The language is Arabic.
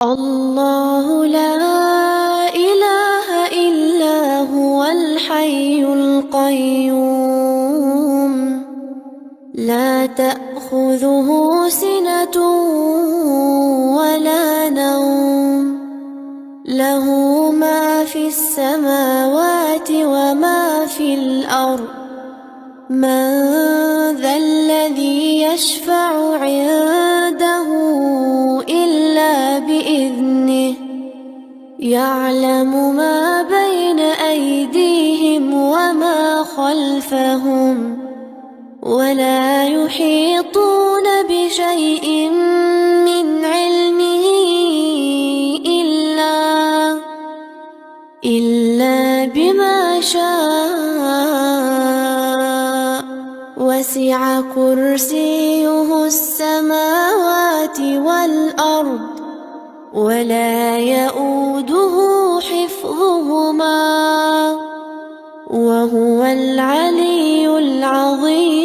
الله لا إله إلا هو الحي القيوم لا تأخذه سنة ولا نوم له ما في السماوات وما في الأرض من ذا الذي يشفع عنده إلا بإذنه يعلم ما بين أيديهم وما خلفهم ولا يحيطون بشيء من علمه إلا بما شاء وسع كرسيه السماوات والأرض ولا يئوده حفظهما وهو العلي العظيم.